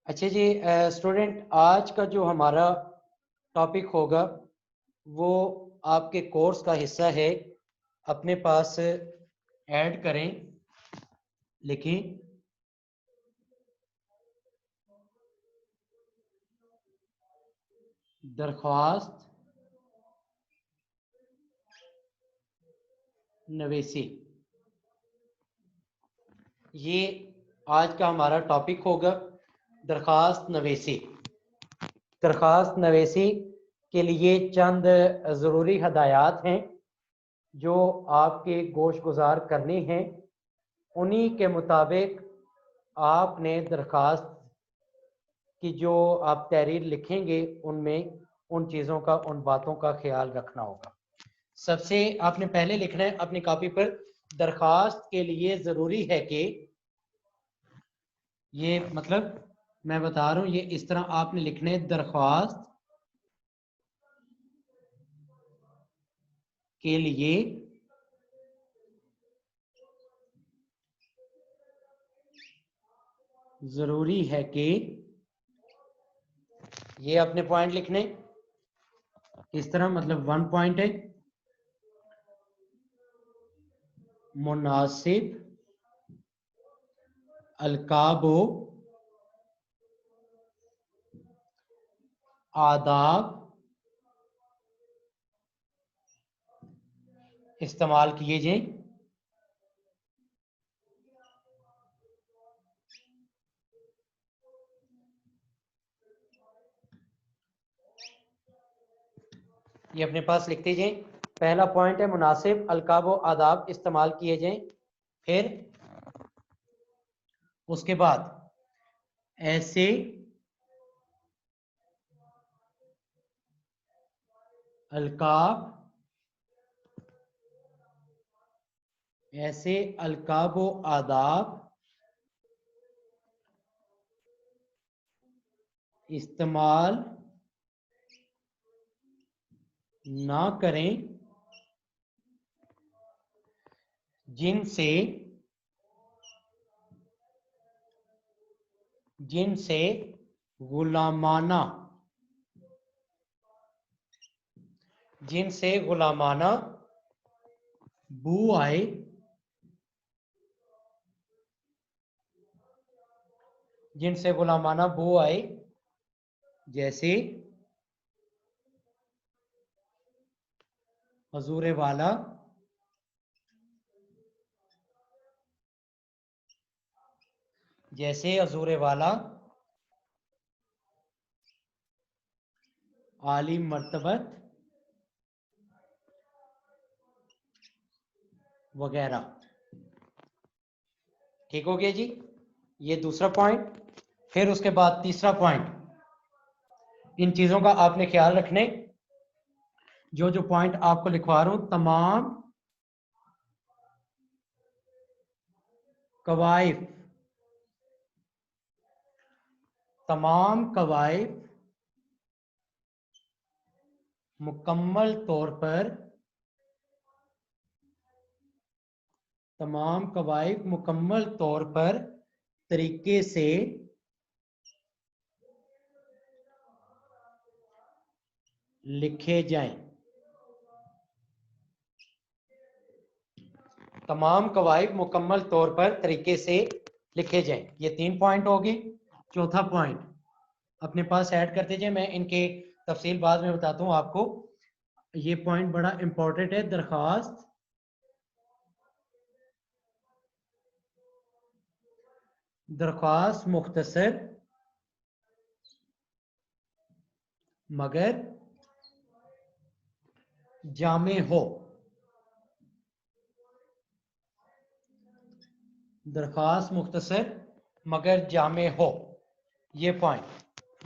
अच्छा जी स्टूडेंट, आज का जो हमारा टॉपिक होगा वो आपके कोर्स का हिस्सा है। अपने पास ऐड करें, लिखें दरख्वास्त नवेसी। ये आज का हमारा टॉपिक होगा, दरख्वास्त नवेसी। दरख्वास्त नवेसी के लिए चंद ज़रूरी हदायत हैं जो आपके गोश गुजार करने हैं। उन्हीं के मुताबिक आपने दरख्वास्त की जो आप तहरीर लिखेंगे उनमें उन चीज़ों का, उन बातों का ख्याल रखना होगा। सबसे आपने पहले लिखना है अपनी कॉपी पर, दरख्वास्त के लिए ज़रूरी है कि, ये मतलब मैं बता रहा हूँ, ये इस तरह आपने लिखना है, दरख्वास्त के लिए ज़रूरी है कि, ये अपने पॉइंट लिखने इस तरह, मतलब 1 पॉइंट है, मुनासिब अलकाबो आदाब इस्तेमाल किए जाएं। ये अपने पास लिखते जाएं। पहला पॉइंट है, मुनासिब अलकाब व आदाब इस्तेमाल किए जाएं। फिर उसके बाद ऐसे अलकाब, ऐसे अलकाब व आदाब इस्तेमाल ना करें जिनसे जिनसे गुलामाना जिनसे गुलामाना बू आए, जिनसे गुलामाना बू आए, जैसे हजूर वाला, जैसे हजूर वाला, आली मर्तबत वगैरह। ठीक हो गया जी, ये दूसरा पॉइंट। फिर उसके बाद तीसरा पॉइंट, इन चीजों का आपने ख्याल रखने, जो जो पॉइंट आपको लिखवा रहा हूं, तमाम कवाइफ, तमाम कवाइफ मुकम्मल तौर पर, तमाम कवाइफ मुकम्मल तौर पर तरीके से लिखे जाएं। तमाम कवाइद मुकम्मल तौर पर तरीके से लिखे जाएं। ये 3 पॉइंट हो गए। चौथा पॉइंट अपने पास ऐड करते जाएं, मैं इनके तफसील बाद में बताता हूं आपको। ये पॉइंट बड़ा इंपॉर्टेंट है, दरखास्त दरख्वास्त मुख्तसर मगर जामे हो। दरख्वास्त मुख्तसर मगर जामे हो, ये पॉइंट,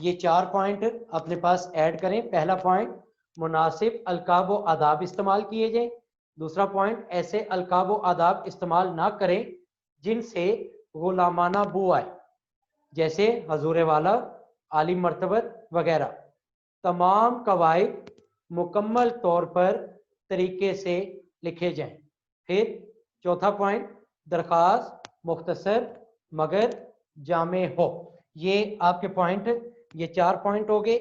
ये 4 पॉइंट अपने पास ऐड करें। पहला पॉइंट, मुनासिब अलकाब व आदाब इस्तेमाल किए जाएं। दूसरा पॉइंट, ऐसे अलकाब व आदाब इस्तेमाल ना करें जिनसे गुलामाना बू आए, जैसे हजूर वाला, आली मर्तबत वगैरह। तमाम कवाइद मुकम्मल तौर पर तरीके से लिखे जाएं। फिर चौथा पॉइंट, दरख्वास्त मुख्तसर मगर जामे हो। ये आपके पॉइंट, ये 4 पॉइंट हो गए,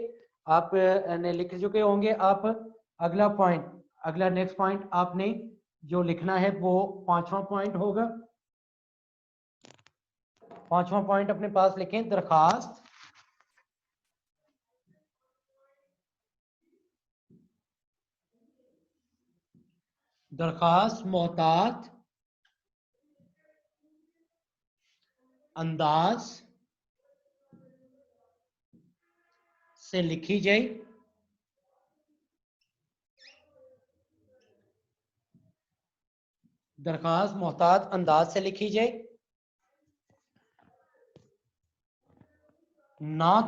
आप ने लिख चुके होंगे आप। अगला पॉइंट, अगला नेक्स्ट पॉइंट आपने जो लिखना है वो 5वां पॉइंट होगा। 5वां पॉइंट अपने पास लिखें, दरखास्त मोहतात अंदाज से लिखी जाए। दरखास्त मोहतात अंदाज से लिखी जाए, ना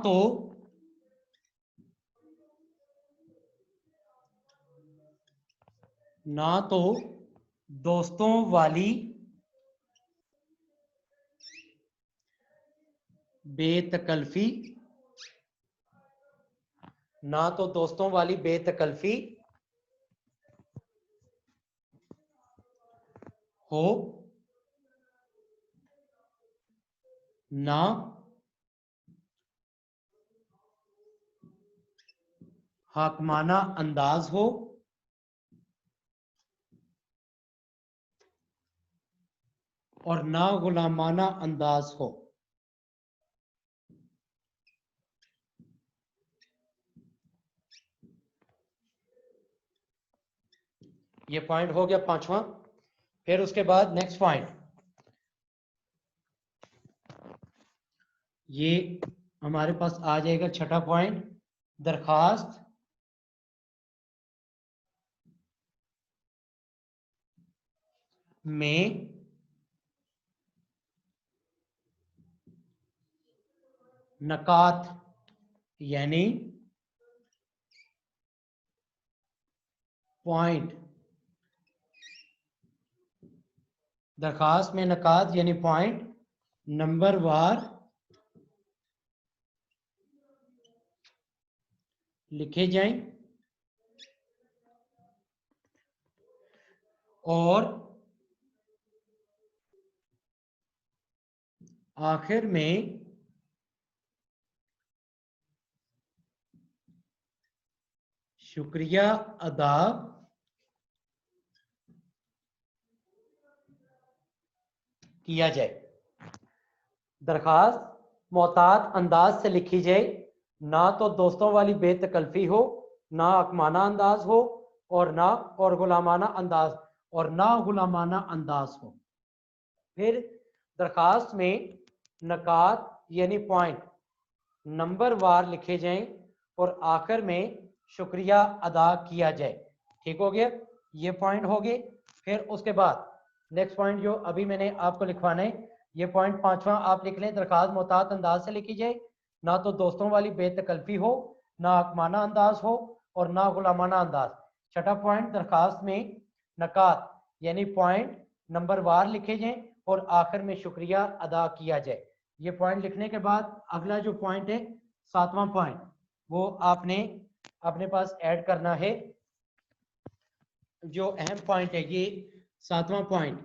तो दोस्तों वाली बेतकल्फी, ना तो दोस्तों वाली बेतकल्फी हो, ना हाकमाना अंदाज हो, और ना गुलामाना अंदाज हो। ये पॉइंट हो गया 5वां। फिर उसके बाद नेक्स्ट पॉइंट, ये हमारे पास आ जाएगा 6ठा पॉइंट, दरखास्त में नकात यानी पॉइंट, दरखास्त में नकात यानी पॉइंट नंबर वार लिखे जाएं, और आखिर में शुक्रिया अदा किया जाए। दरखास्त मोहतात अंदाज से लिखी जाए, ना तो दोस्तों वाली बेतकल्फी हो, ना हकमाना अंदाज हो, और गुलामाना अंदाज, और ना गुलामाना अंदाज हो। फिर दरखास्त में नकात यानी पॉइंट नंबर वार लिखे जाएं, और आखिर में शुक्रिया अदा किया जाए। ठीक हो गया, ये पॉइंट हो गए। फिर उसके बाद नेक्स्ट पॉइंट जो अभी मैंने आपको लिखवाना है, ये पॉइंट 5वां आप लिख लें, दरखास्त मोहतात अंदाज से लिखी जाए, ना तो दोस्तों वाली बेतकल्फी हो, ना हकमाना अंदाज हो, और ना गुलामाना अंदाज। 6ठा पॉइंट, दरखास्त में नकात यानी पॉइंट नंबर वार लिखे जाएं, और आखिर में शुक्रिया अदा किया जाए। ये पॉइंट लिखने के बाद अगला जो पॉइंट है 7वां पॉइंट, वो आपने अपने पास ऐड करना है। जो अहम पॉइंट है ये 7वां पॉइंट,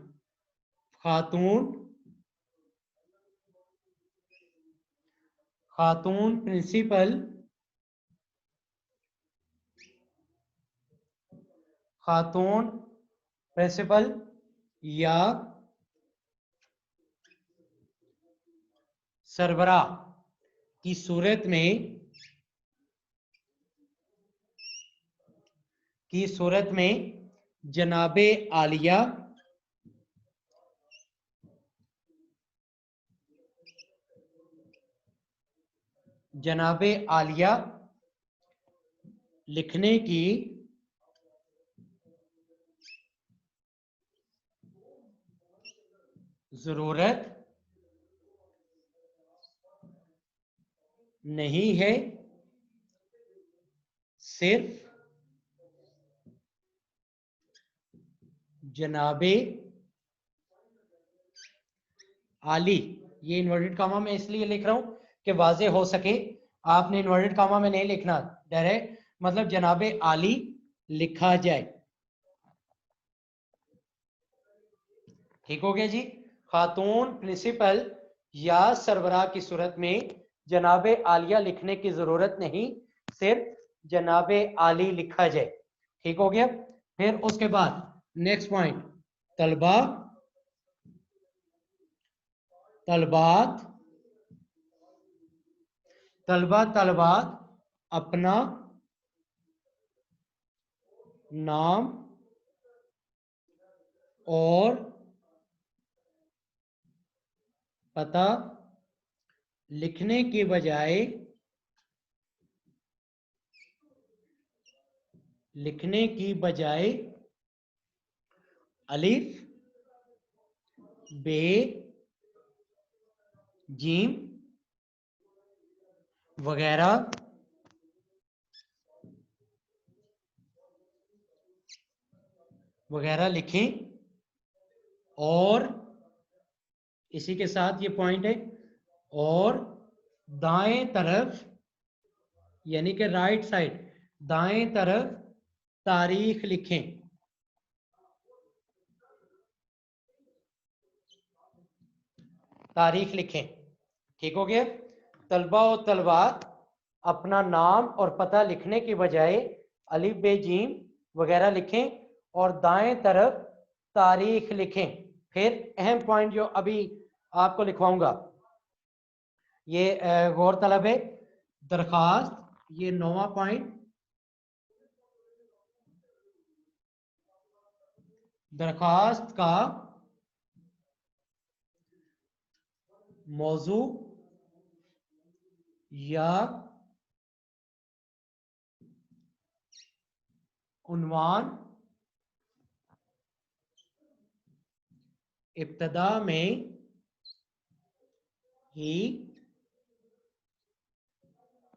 खातून प्रिंसिपल, खातून प्रिंसिपल या सरबरा की सूरत में जनाबे आलिया लिखने की जरूरत नहीं है, सिर्फ जनाबे आली। ये इन्वर्टेड कामा में इसलिए लिख रहा हूं कि वाजे हो सके, आपने इन्वर्टेड कामा में नहीं लिखना, डायरेक्ट मतलब जनाबे आली लिखा जाए। ठीक हो गया जी। खातून प्रिंसिपल या सरबराह की सूरत में जनाबे आलिया लिखने की जरूरत नहीं, सिर्फ जनाबे आली लिखा जाए। ठीक हो गया। फिर उसके बाद नेक्स्ट पॉइंट, तलबा, तलबात, तलबा तलबात अपना नाम और पता लिखने की बजाय अलिफ बे जीम वगैरह लिखें, और इसी के साथ ये पॉइंट है, और दाएं तरफ यानी कि राइट साइड, दाएं तरफ तारीख लिखें। तारीख लिखें। ठीक हो गया। तलबा और तलबात अपना नाम और पता लिखने की बजाय अलिफ बे जीम वगैरह लिखें और दाएं तरफ तारीख लिखें। फिर अहम पॉइंट जो अभी आपको लिखवाऊंगा, ये गौर तलब है, दरखास्त, ये 9वां पॉइंट, दरखास्त का मौजू या उन्वान इब्तदा में ही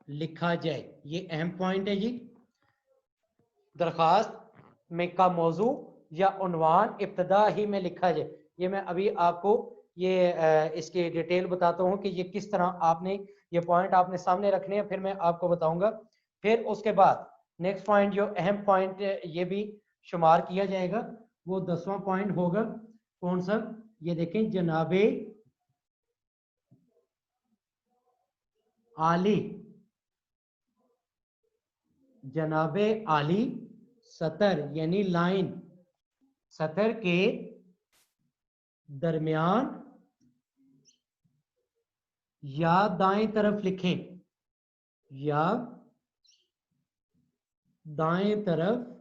लिखा जाए। ये अहम पॉइंट है जी। दरखास्त में का मौजू या उन्वान इब्तदा ही में लिखा जाए। ये मैं अभी आपको ये इसकी डिटेल बताता हूँ कि ये किस तरह आपने ये पॉइंट आपने सामने रखने हैं, फिर मैं आपको बताऊंगा। फिर उसके बाद नेक्स्ट पॉइंट जो अहम पॉइंट ये भी शुमार किया जाएगा, वो 10वां पॉइंट होगा। कौन सा? ये देखें, जनाबे आली, जनाबे आली सतर यानी लाइन, सतर के दरमियान या दाएं तरफ लिखें, या दाएं तरफ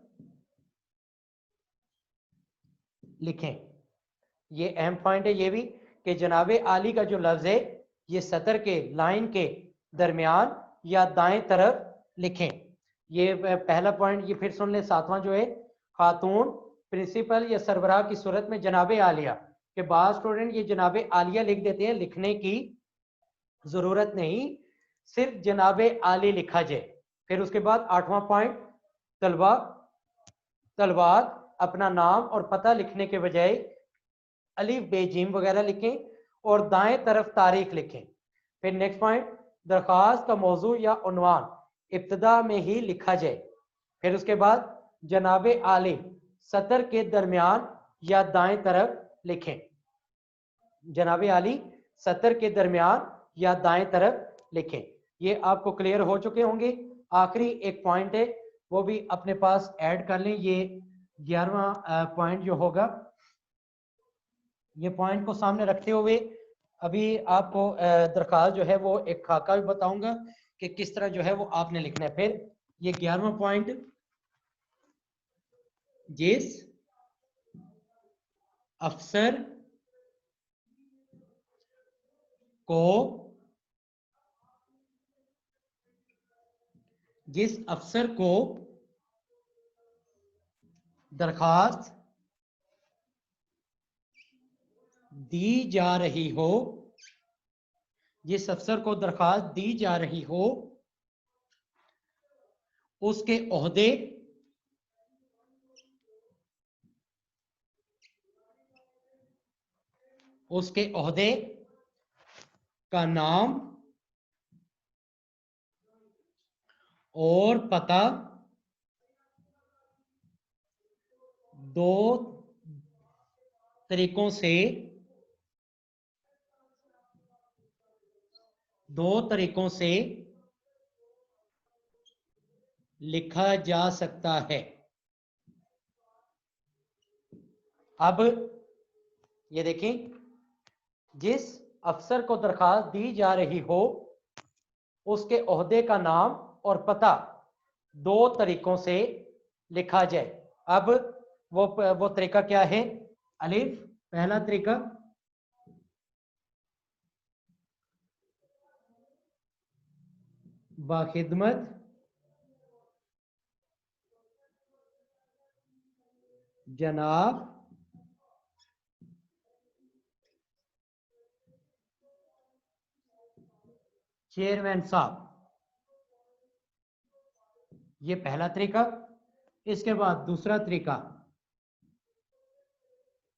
लिखें। ये अहम पॉइंट है ये भी कि जनाबे आली का जो लफ्ज है ये सतर के लाइन के दरमियान या दाएं तरफ लिखें। ये पहला पॉइंट। ये फिर सुन ले, 7वां जो है, खातून प्रिंसिपल या सरबराह की सूरत में जनाबे आलिया के बाद स्टूडेंट ये जनाबे आलिया लिख देते हैं, लिखने की जरूरत नहीं, सिर्फ जनाबे आली लिखा जाए। फिर उसके बाद 8वां पॉइंट, तलबा तलबात अपना नाम और पता लिखने के बजाय अलिफ बेजीम वगैरह लिखें और दाएं तरफ तारीख लिखें। फिर नेक्स्ट पॉइंट, दरख्वास्त का मौजू या उन्वान इब्तदा में ही लिखा जाए। फिर उसके बाद जनाबे आली सतर के दरमियान या दाएं तरफ लिखें। जनाबे आली सतर के दरमियान या दाएं तरफ लिखें। ये आपको क्लियर हो चुके होंगे। आखिरी एक पॉइंट है, वो भी अपने पास ऐड कर लें। ये 11वां पॉइंट जो होगा, ये पॉइंट को सामने रखते हुए अभी आपको दरखास्त जो है वो एक खाका भी बताऊंगा कि किस तरह जो है वो आपने लिखना है। फिर ये 11वां पॉइंट, जिस अफसर को दरखास्त दी जा रही हो, जिस अफसर को दरखास्त दी जा रही हो, उसके ओहदे का नाम और पता दो तरीकों से दो तरीकों से लिखा जा सकता है। अब ये देखें, जिस अफसर को दरखास्त दी जा रही हो उसके ओहदे का नाम और पता दो तरीकों से लिखा जाए। अब वो तरीका क्या है? अलिफ, पहला तरीका बाखिदमत जनाब चेयरमैन साहब, ये पहला तरीका। इसके बाद दूसरा तरीका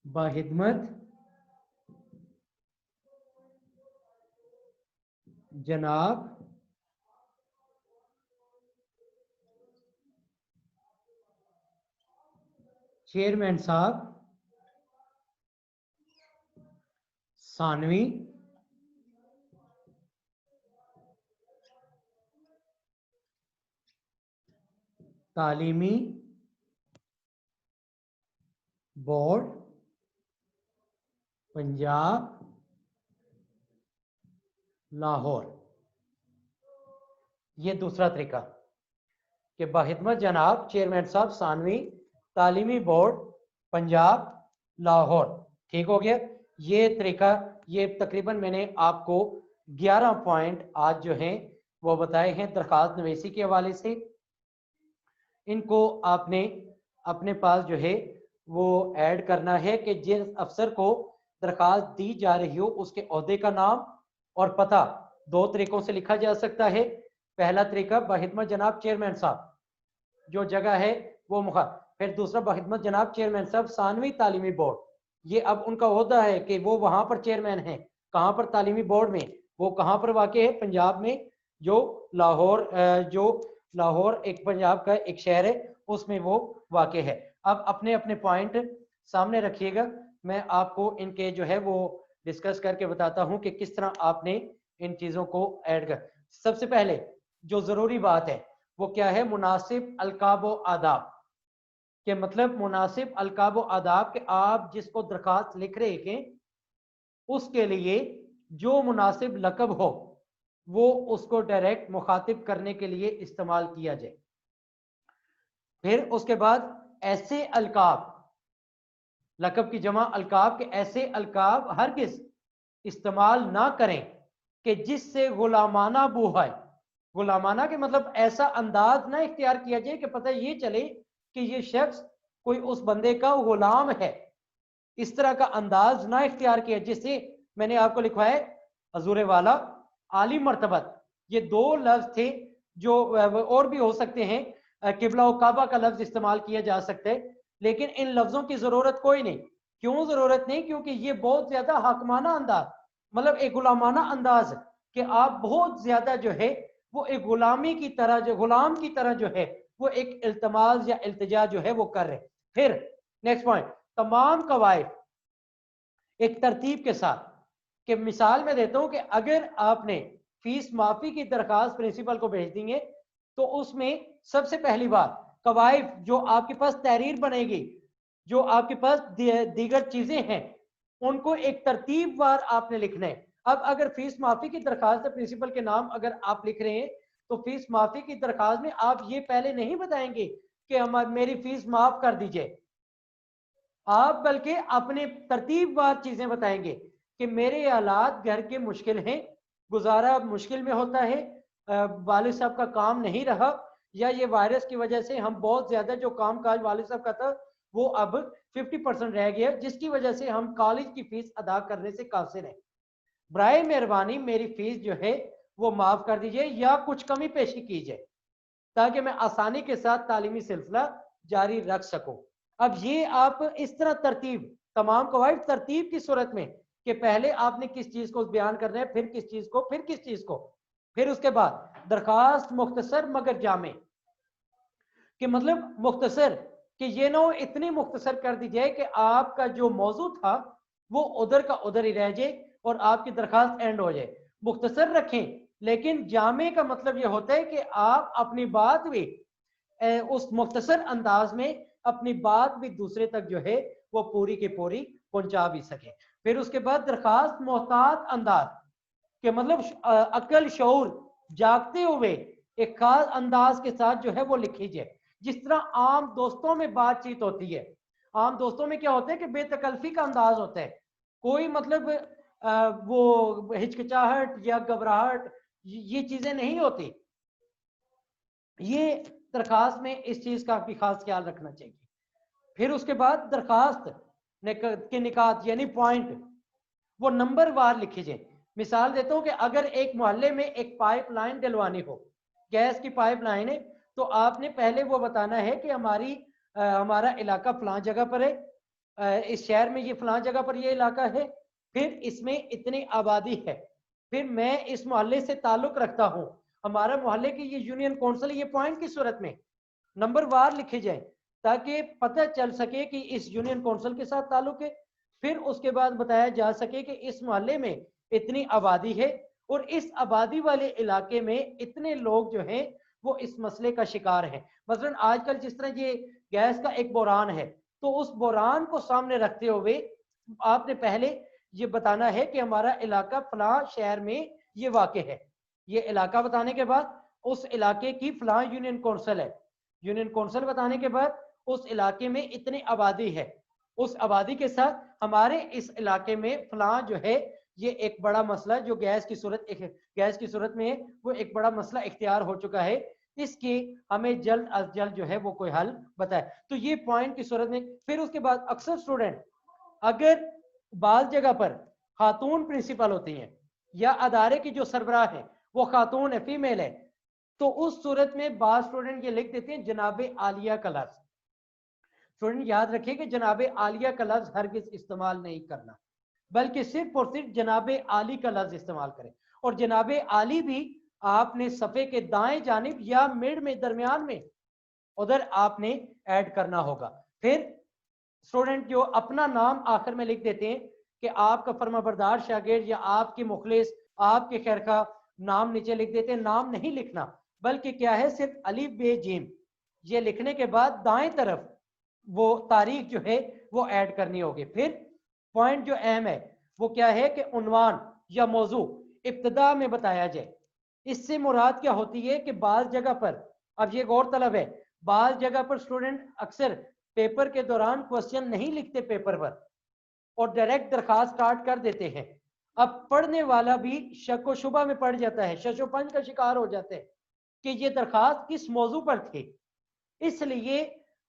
बाखिदमत जनाब चेयरमैन साहब सानवी तालीमी बोर्ड पंजाब लाहौर। ये दूसरा तरीका कि बाखिदमत जनाब चेयरमैन साहब सानवी तालीमी बोर्ड पंजाब लाहौर। ठीक हो गया। ये तरीका, ये तकरीबन मैंने आपको 11 पॉइंट आज जो हैं वो बताए हैं दरखास्त नवीसी के हवाले से। इनको आपने अपने पास जो है वो ऐड करना है कि जिस अफसर को दरखास्त दी जा रही हो उसके ओहदे का नाम और पता दो तरीकों से लिखा जा सकता है। पहला तरीका बाखिदमत जनाब चेयरमैन साहब, जो जगह है वो मुखा। फिर दूसरा बाखिदमत जनाब चेयरमैन साहब सानवी तालीमी बोर्ड, ये अब उनका ओहदा है कि वो वहां पर चेयरमैन है। कहाँ पर? तालीमी बोर्ड में। वो कहाँ पर वाक़ है? पंजाब में, जो लाहौर एक पंजाब का एक शहर है, उसमें वो वाक़ है। अब अपने अपने पॉइंट सामने रखिएगा, मैं आपको इनके जो है वो डिस्कस करके बताता हूं कि किस तरह आपने इन चीज़ों को ऐड कर। सबसे पहले जो ज़रूरी बात है वो क्या है? मुनासिब अलकाब व आदाब के मतलब मुनासिब अलकाब व आदाब के आप जिसको दरखास्त लिख रहे हैं उसके लिए जो मुनासिब लकब हो वो उसको डायरेक्ट मुखातिब करने के लिए इस्तेमाल किया जाए। फिर उसके बाद ऐसे अलकाब, लकब की जमा अलकाब के ऐसे अलकाब हरगिज इस्तेमाल ना करें कि जिससे गुलामाना बू है। गुलामाना के मतलब ऐसा अंदाज ना इख्तियार किया जाए कि पता ये चले कि ये शख्स कोई उस बंदे का गुलाम है। इस तरह का अंदाज ना इख्तियार किया, जिससे मैंने आपको लिखवाया है हजूर वाला, आली मर्तबत, ये दो लफ्ज थे जो और भी हो सकते हैं। किबला और काबा का लफ्ज इस्तेमाल किया जा सकता है, लेकिन इन लफ्जों की जरूरत कोई नहीं। क्यों जरूरत नहीं? क्योंकि ये बहुत ज्यादा हकमाना अंदाज, मतलब एक गुलामाना अंदाज कि आप बहुत ज्यादा जो है वो एक गुलामी की तरह, जो गुलाम की तरह जो है वो एक इल्तमास या इल्तिजा जो है वो कर रहे हैं। फिर नेक्स्ट पॉइंट, तमाम कवायद एक तरतीब के साथ। कि मिसाल में देता हूं कि अगर आपने फीस माफी की दरखास्त प्रिंसिपल को भेज दी है तो उसमें सबसे पहली बात कवायद जो आपके पास तहरीर बनेगी, जो आपके पास दीगर चीजें हैं, उनको एक तरतीब वार आपने लिखना है। अब अगर फीस माफी की दरखास्त प्रिंसिपल के नाम अगर आप लिख रहे हैं तो फीस माफी की दरखास्त में आप ये पहले नहीं बताएंगे कि मेरी फीस माफ कर दीजिए, आप बल्कि अपने तरतीबवार चीजें बताएंगे कि मेरे हालात घर के मुश्किल हैं, गुजारा मुश्किल में होता है, वालिद साहब का काम नहीं रहा, या ये वायरस की वजह से हम बहुत ज्यादा जो काम काज वालिद साहब का था वो अब 50% रह गया, जिसकी वजह से हम कॉलेज की फीस अदा करने से कासिर हैं। बराए मेहरबानी मेरी फीस जो है वो माफ कर दीजिए या कुछ कमी पेशी कीजिए ताकि मैं आसानी के साथ तालीमी सिलसिला जारी रख सकूं। अब ये आप इस तरह तरतीब, तमाम कवायद तरतीब की सूरत में कि पहले आपने किस चीज को बयान करना है, फिर किस चीज को, फिर किस चीज को, फिर उसके बाद दरखास्त मुख्तसर मगर जामे कि मतलब मुख्तसर कि ये ना इतनी मुख्तसर कर दी जाए कि आपका जो मौजू था वो उधर का उधर ही रह जाए और आपकी दरखास्त एंड हो जाए। मुख्तसर रखें लेकिन जामे का मतलब ये होता है कि आप अपनी बात भी उस मुख्तसर अंदाज में अपनी बात भी दूसरे तक जो है वो पूरी की पूरी पहुंचा भी सके। फिर उसके बाद दरखास्त मोहतात अंदाज के मतलब अकल शऊर जागते हुए एक खास अंदाज के साथ जो है वो लिखी जाए। जिस तरह आम दोस्तों में बातचीत होती है, आम दोस्तों में क्या होता है कि बेतकल्फी का अंदाज होता है, कोई मतलब वो हिचकिचाहट या घबराहट ये चीजें नहीं होती। ये दरखास्त में इस चीज का भी खास ख्याल रखना चाहिए। फिर उसके बाद दरखास्त के निकात यानी पॉइंट वो नंबर वार लिखे जाए। मिसाल देता हूं कि अगर एक मोहल्ले में एक पाइपलाइन डलवानी हो, गैस की पाइपलाइन है, तो आपने पहले वो बताना है कि हमारा इलाका फलां जगह पर है, इस शहर में ये फलां जगह पर ये इलाका है, फिर इसमें इतनी आबादी है, फिर मैं इस मोहल्ले से ताल्लुक रखता हूं, हमारा मोहल्ले की ये यूनियन काउंसिल, ये पॉइंट की सूरत में नंबर वार लिखे जाए ताकि पता चल सके कि इस यूनियन काउंसिल के साथ ताल्लुक है। फिर उसके बाद बताया जा सके कि इस मोहल्ले में इतनी आबादी है और इस आबादी वाले इलाके में इतने लोग जो हैं वो इस मसले का शिकार हैं। मसलन आजकल जिस तरह ये गैस का एक बहरान है, तो उस बहरान को सामने रखते हुए आपने पहले ये बताना है कि हमारा इलाका फलां शहर में ये वाक़ है। ये इलाका बताने के बाद उस इलाके की फलां यूनियन काउंसिल है, यूनियन काउंसिल बताने के बाद उस इलाके में इतनी आबादी है, उस आबादी के साथ हमारे इस इलाके में फलां जो है ये एक बड़ा मसला जो गैस की सूरत में है, वो एक बड़ा मसला इख्तियार हो चुका है, इसकी हमें जल्द अज जल्द जो है वो कोई हल बताए। तो ये पॉइंट की सूरत में। फिर उसके बाद अक्सर स्टूडेंट अगर बाल जगह पर खातून प्रिंसिपल होती हैं या अदारे की जो सरबराह है वो खातून है, फीमेल है, तो उस सूरत में बाद स्टूडेंट ये लिख देते हैं जनाबे आलिया का लफ्ज। स्टूडेंट याद रखिए कि जनाबे आलिया का लफ्ज हरगिज इस्तेमाल नहीं करना, बल्कि सिर्फ और सिर्फ जनाबे आली का लफ्ज इस्तेमाल करें। और जनाबे आली भी आपने सफ़े के दाएं जानिब या मिड में दरमियान में उधर आपने ऐड करना होगा। फिर स्टूडेंट जो अपना नाम आखिर में लिख देते हैं कि आपका फरमाबरदार शागिर्द या आपके मुखलिस, आपके खैर का नाम नीचे लिख देते हैं। नाम नहीं लिखना, बल्कि क्या है सिर्फ अलिफ बे जीम ये लिखने के बाद दाएं तरफ वो तारीख जो है वो ऐड करनी होगी। फिर पॉइंट जो अहम है वो क्या है कि उन्वान या मौजू इब्तदा में बताया जाए। इससे मुराद क्या होती है कि बाल जगह पर, अब ये गौर तलब है, बाल जगह पर स्टूडेंट अक्सर पेपर के दौरान क्वेश्चन नहीं लिखते पेपर पर और डायरेक्ट दरखास्त स्टार्ट कर देते हैं। अब पढ़ने वाला भी शक व शुबा में पड़ जाता है, शशोपंज का शिकार हो जाते हैं कि ये दरखास्त किस मौजू पर थी। इसलिए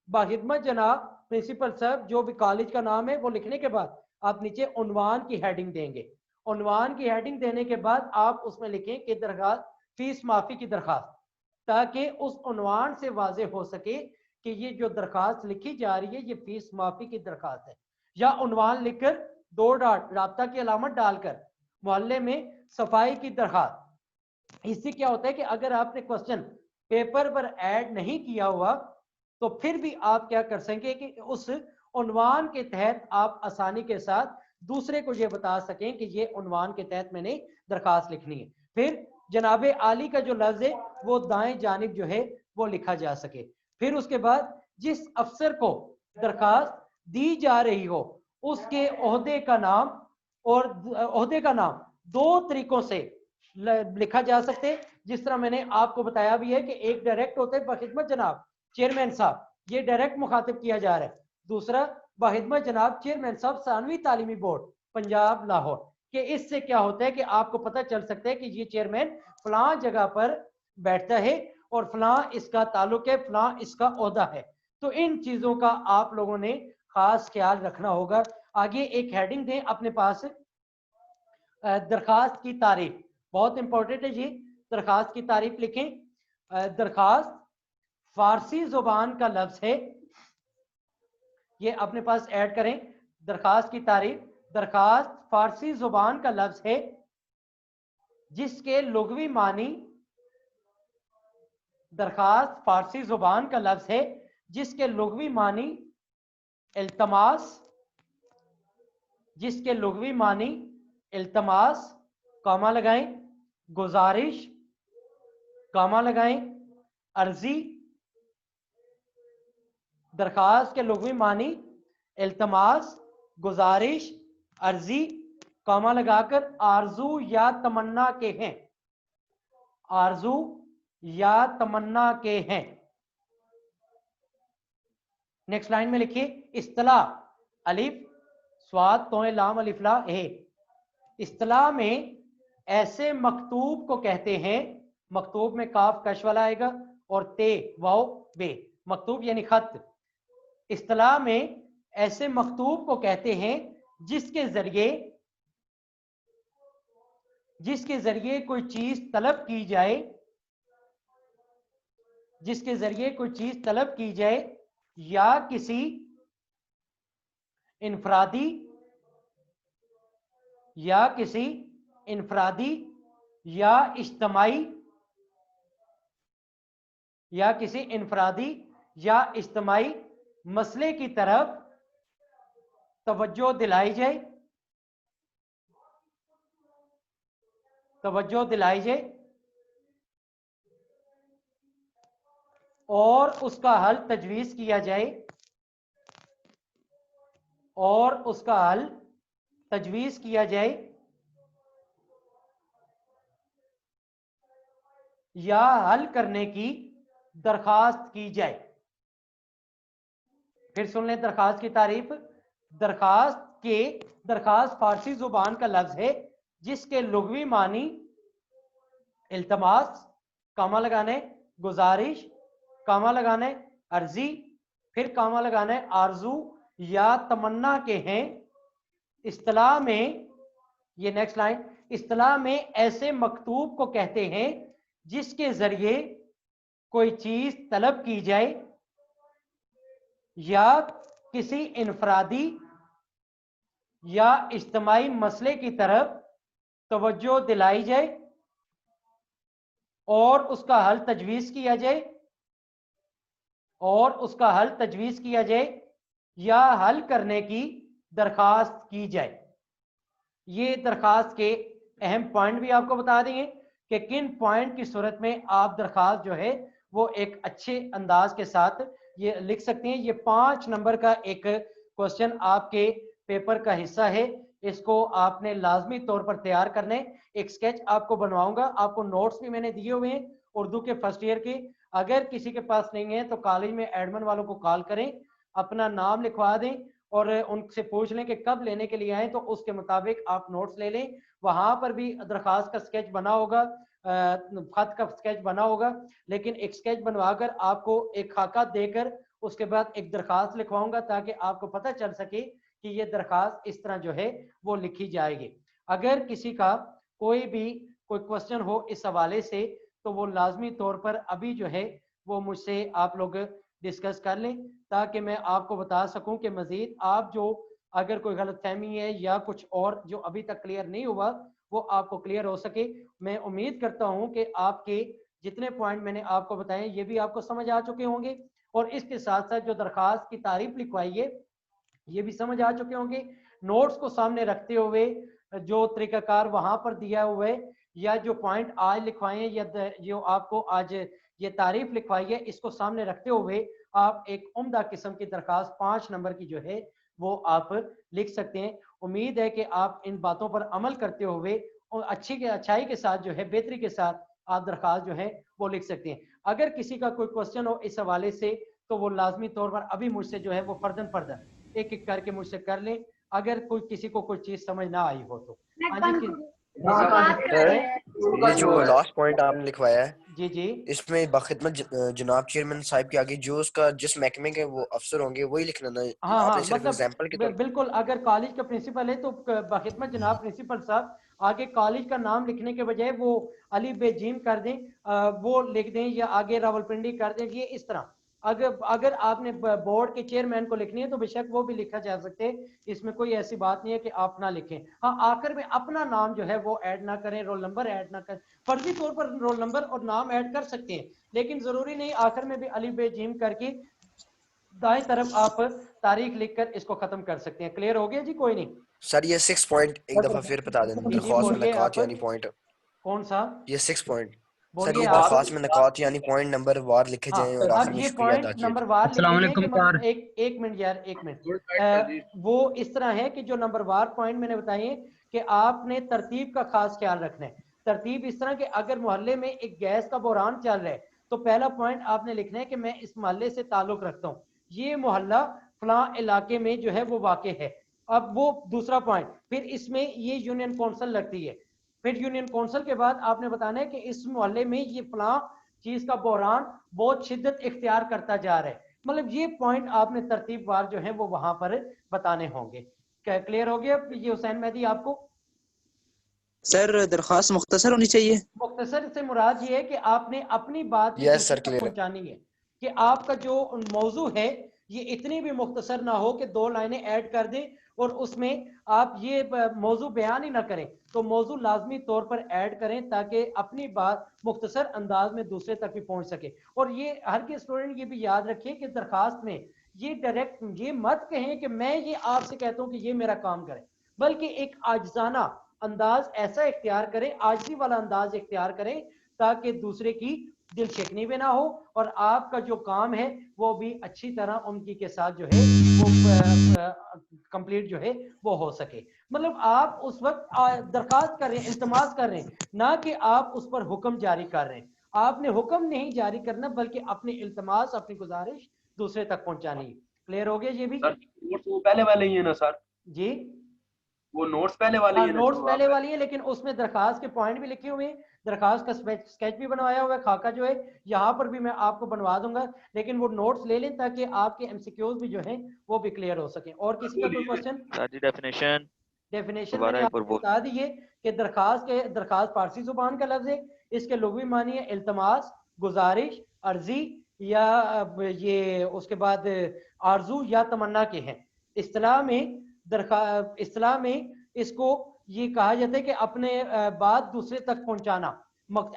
बाखिदमत जनाब प्रिंसिपल साहब जो भी कॉलेज का नाम है वो लिखने के बाद आप नीचे उन्वान की हेडिंग देंगे। उन्वान की हेडिंग देने के बाद आप उसमें लिखें कि दरखास्त फीस माफी की दरखास्त, ताकि उस उन्वान से वाजे हो सके कि ये जो दरखास्त लिखी जा रही है ये फीस माफी की दरखास्त है। या उन्वान लिखकर 2 डॉट राब्ता की अलामत डालकर मोहल्ले में सफाई की दरखास्त। इससे क्या होता है कि अगर आपने क्वेश्चन पेपर पर ऐड नहीं किया हुआ तो फिर भी आप क्या कर सकेंगे कि उस उन्वान के तहत आप आसानी के साथ दूसरे को ये बता सकें कि ये उन्वान के तहत मैंने दरखास्त लिखनी है। फिर जनाबे आली का जो लफ्ज है वो दाएं जानिब जो है वो लिखा जा सके। फिर उसके बाद जिस अफसर को दरखास्त दी जा रही हो उसके ओहदे का नाम, और ओहदे का नाम 2 तरीकों से लिखा जा सकते हैं। जिस तरह मैंने आपको बताया भी है कि एक डायरेक्ट होता है बखिदमत जनाब चेयरमैन साहब, ये डायरेक्ट मुखातिब किया जा रहा है। दूसरा बखिदमत जनाब चेयरमैन साहब सानवी तालीमी बोर्ड पंजाब लाहौर, कि इससे क्या होता है कि आपको पता चल सकता है कि ये चेयरमैन फलां जगह पर बैठता है और फलां इसका ताल्लुक है, फलां इसका ओहदा है। तो इन चीजों का आप लोगों ने खास ख्याल रखना होगा। आगे एक हेडिंग दें अपने पास, दरखास्त की तारीफ, बहुत इंपॉर्टेंट है जी। दरखास्त की तारीफ लिखें। दरखास्त फारसी जुबान का लफ्ज है, ये अपने पास ऐड करें। दरखास्त की तारीफ, दरखास्त फारसी जुबान का लफ्ज है जिसके लुगवी मानी, दरखास्त फारसी जुबान का लफ्ज है जिसके लुगवी मानी इल्तमास, जिसके लुगवी मानी इल्तमास, कॉमा लगाएं, गुजारिश, कामा लगाएं, अर्जी, दरखास्त के लुग़वी मानी इल्तमास, गुजारिश, अर्जी, कामा लगाकर आरजू या तमन्ना के हैं, आरजू या तमन्ना के हैं। नेक्स्ट लाइन में लिखिए इस्तिलाह, अलिफ स्वाद तोए लाम अलिफला है। इस्तिलाह में ऐसे मकतूब को कहते हैं, मकतूब में काफ कश वाला आएगा और ते वाओ बे, मकतूब यानी खत। इस्तिलाह में ऐसे मकतूब को कहते हैं जिसके जरिए कोई चीज तलब की जाए, जिसके जरिए कोई चीज तलब की जाए या किसी इनफरादी या किसी इनफरादी या इज्तमाई मसले की तरफ तवज्जो दिलाई जाए और उसका हल तजवीज किया जाए या हल करने की दरखास्त की जाए। फिर सुन लें दरखास्त की तारीफ। दरखास्त फारसी जुबान का लफ्ज है जिसके लुग़वी मानी इल्तमास, कामा लगाने, गुजारिश, कामा लगाने, अर्जी, फिर कामा लगाने, आरजू या तमन्ना के हैं। इस्तिलाह में, ये नेक्स्ट लाइन, इस्तिलाह में ऐसे मकतूब को कहते हैं जिसके जरिए कोई चीज तलब की जाए या किसी इनफरादी या इज्तिमाई मसले की तरफ तवज्जो दिलाई जाए और उसका हल तजवीज किया जाए या हल करने की दरखास्त की जाए। ये दरखास्त के अहम पॉइंट भी आपको बता देंगे कि किन पॉइंट की सूरत में आप दरखास्त जो है वो एक अच्छे अंदाज के साथ ये लिख सकते हैं। ये 5 नंबर का एक क्वेश्चन आपके पेपर का हिस्सा है, इसको आपने लाजमी तौर पर तैयार करने। एक स्केच आपको बनवाऊंगा, आपको नोट्स भी मैंने दिए हुए हैं उर्दू के फर्स्ट ईयर के। अगर किसी के पास नहीं है तो कॉलेज में एडमिन वालों को कॉल करें, अपना नाम लिखवा दें और उनसे पूछ लें कि कब लेने के लिए आए, तो उसके मुताबिक आप नोट्स ले लें। वहां पर भी दरखास्त का स्केच बना होगा, खत का स्केच बना होगा, लेकिन एक स्केच बनवाकर आपको एक खाका देकर उसके बाद एक दरखास्त लिखवाऊंगा ताकि आपको पता चल सके कि ये दरखास्त इस तरह जो है वो लिखी जाएगी। अगर किसी का कोई क्वेश्चन हो इस हवाले से तो वो लाजमी तौर पर अभी जो है वो मुझसे आप लोग डिस्कस कर लें ताकि मैं आपको बता सकूं कि मजीद आप जो अगर कोई गलतफहमी है या कुछ और जो अभी तक क्लियर नहीं हुआ वो आपको क्लियर हो सके। मैं उम्मीद करता हूं कि आपके जितने पॉइंट मैंने आपको बताए ये भी आपको समझ आ चुके होंगे और इसके साथ साथ जो दरखास्त की तारीफ लिखवाई है ये भी समझ आ चुके होंगे। नोट्स को सामने रखते हुए जो तरीकाकार वहां पर दिया हुआ है या जो पॉइंट आज लिखवाए हैं या जो आपको आज ये तारीफ लिखवाई है इसको सामने रखते हुए आप एक उम्दा किस्म की दरखास्त 5 नंबर की जो है वो आप लिख सकते हैं। उम्मीद है कि आप इन बातों पर अमल करते हुए और अच्छाई के साथ जो है बेहतरी के साथ आप दरखास्त जो है वो लिख सकते हैं। अगर किसी का कोई क्वेश्चन हो इस हवाले से तो वो लाजमी तौर पर अभी मुझसे जो है वो फर्दन एक एक करके मुझसे कर लें अगर कोई किसी को कोई चीज समझ ना आई हो तो। ये जो लास्ट पॉइंट आपने लिखवाया है जी जी इसमें बाखिदमत जनाब चेयरमैन साहब के आगे जो उसका जिस महकमे के वो अफसर होंगे वही लिखना ना। हाँ आपने हाँ सिर्फ एग्जांपल के तौर बिल्कुल। अगर कॉलेज का प्रिंसिपल है तो बाखिदमत जनाब प्रिंसिपल साहब आगे कॉलेज का नाम लिखने के बजाय वो अली बेजीम कर दें, वो लिख दें या आगे रावलपिंडी कर दें। ये इस तरह अगर आपने बोर्ड के चेयरमैन को लिखनी है तो बेशक वो भी लिखा जा सकते हैं, इसमें कोई ऐसी बात नहीं है कि आप ना लिखें। हाँ आखिर में अपना नाम जो है वो ऐड ना करें, रोल नंबर ऐड ना करें। फर्जी तौर पर रोल नंबर और नाम ऐड कर सकते हैं लेकिन जरूरी नहीं आखिर में भी अली बेजीम करके दाएं तरफ आप तारीख लिखकर इसको खत्म कर सकते हैं। क्लियर हो गया जी? कोई नहीं सर ये 6 पॉइंट एक दफा फिर बता दें। जी दरख्वास्त में बोलिए नकात आप। यानी पॉइंट कौन सा? ये 6 पॉइंट सर, बोलिए ये आप। दरख्वास्त में नकात यानी पॉइंट नंबर वार लिखे हाँ, जाएं और अब आखिर में ये शुक्रिया अदा पॉइंट किया नंबर जाए। वार लिखे अस्सलाम गए हैं कि वालेकुम सर। एक मिनट यार, एक मिनट। वो इस तरह है कि जो नंबर वार पॉइंट मैंने बताए कि आपने तरतीब का खास ख्याल रखना है। तरतीब इस तरह कि अगर मोहल्ले में एक गैस का बहरान चल रहा है तो पहला पॉइंट आपने लिखना है कि मैं इस मोहल्ले से ताल्लुक रखता हूँ, ये मोहल्ला फलां इलाके में जो है वो वाक़ है। अब वो दूसरा पॉइंट, फिर इसमें ये यूनियन कौंसिल लगती है, फिर यूनियन कौंसिल के बाद आपने बताना है कि इस मोहल्ले में ये फलां चीज का बहरान बहुत शिद्दत इख्तियार करता जा रहा है। मतलब ये पॉइंट आपने तरतीबवार जो है वो वहां पर बताने होंगे। क्या क्लियर हो गया ये हुसैन मेहदी आपको? सर दरख्वास्त मुख्तसर होनी चाहिए। मुख्तसर से मुराद ये है कि आपने अपनी बात भी यस दूसरे सर, तक क्लियर है। पहुंचानी है, कि आपका जो मौजू है ये इतनी भी मुख्तसर ना हो कि 2 लाइनें ऐड कर दें और उसमें आप ये मौजू बयान ही ना करें। तो मौजू लाजमी तौर पर ऐड करें ताकि अपनी बात मुख्तसर अंदाज में दूसरे तक भी पहुंच सके। और ये हर के स्टूडेंट ये भी याद रखें कि दरखास्त में ये डायरेक्ट ये मत कहें कि मैं ये आपसे कहता हूं कि ये मेरा काम करें, बल्कि एक आजिजाना अंदाज ऐसा इख्तियार करें, आजिज़ी वाला अंदाज इख्तियार करें ताकि दूसरे की दिल शेकनी भी ना हो और आपका जो काम है वो भी अच्छी तरह उनकी के साथ जो है वो कंप्लीट जो है वो हो सके। मतलब आप उस वक्त दरखास्त कर रहे हैं, इल्तमास कर रहे हैं, ना कि आप उस पर हुक्म जारी कर रहे हैं। आपने हुक्म नहीं जारी करना बल्कि अपनी इल्तमास, अपनी गुजारिश दूसरे तक पहुंचानी है। क्लियर हो गया ये भी? सर नोट्स वो पहले वाले ही है ना सर? जी वो नोट्स पहले वाले ही है ना नोट्स जो पहले आप वाली है, लेकिन उसमें दरखास्त के पॉइंट भी लिखे हुए हैं, दरखास्त का स्केच भी बनवाया हुआ है, खाका जो है यहाँ पर भी मैं आपको बनवा दूंगा। लेकिन वो नोट्स ले लें ताकि आपके एमसीक्यूज भी जो हैं वो भी क्लियर हो सके। और किसी का कोई क्वेश्चन? सर जी डेफिनेशन डेफिनेशन दोबारा मैंने एक बार आपको बोल। बता दी है कि दरखास्त फारसी जुबान का लफ्ज है, इसके लुग़वी मानी है इल्तमास, गुजारिश, अर्जी या ये उसके बाद आरजू या तमन्ना के हैं। इस्तिलाह में इसको ये कहा जाता है कि अपने बात दूसरे तक पहुंचाना।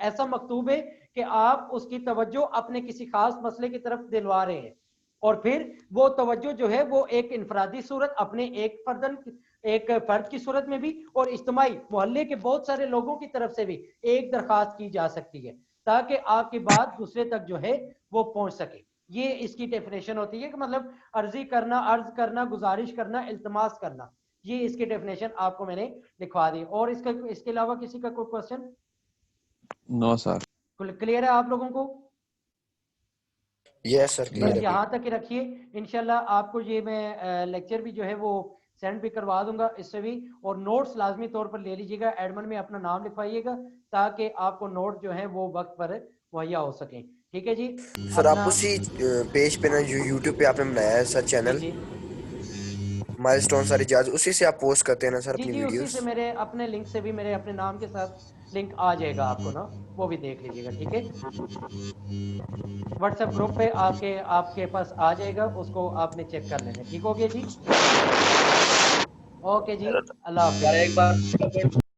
ऐसा मकतूब है कि आप उसकी तवज्जो अपने किसी खास मसले की तरफ दिलवा रहे हैं और फिर वो तवज्जो जो है वो एक इनफरादी सूरत अपने एक फर्द की सूरत में भी और इज्तिमाई मोहल्ले के बहुत सारे लोगों की तरफ से भी एक दरखास्त की जा सकती है ताकि आपकी बात दूसरे तक जो है वो पहुंच सके। ये इसकी डेफिनेशन होती है कि मतलब अर्ज करना, गुजारिश करना, इल्तमास करना, ये इसकी डेफिनेशन आपको मैंने लिखवा दी। और इसके अलावा किसी का कोई क्वेश्चन? No sir. क्लियर है आप लोगों को? यस सर, क्लियर बस है। यहाँ तक ही रखिए। इंशाल्लाह आपको ये मैं लेक्चर भी जो है वो सेंड भी करवा दूंगा इससे भी। और नोट्स लाजमी तौर पर ले लीजिएगा, एडमिन में अपना नाम लिखवाइएगा ताकि आपको नोट जो है वो वक्त पर मुहैया हो सके। ठीक है जी? सर आप अपना उसी पेज पे ना जो यूट्यूब पे आपने बनाया है सर चैनल जी माइलस्टोन सारी जाज, उसी से आप पोस्ट करते हैं ना सर जी अपनी जी उसी वीडियोस? से मेरे अपने लिंक से भी मेरे अपने नाम के साथ लिंक आ जाएगा आपको ना, वो भी देख लीजिएगा। ठीक है? व्हाट्सएप ग्रुप पे आपके पास आ जाएगा, उसको आपने चेक कर लेना। ठीक हो गया जी? ओके जी, अल्लाह सर हाफिज। एक बार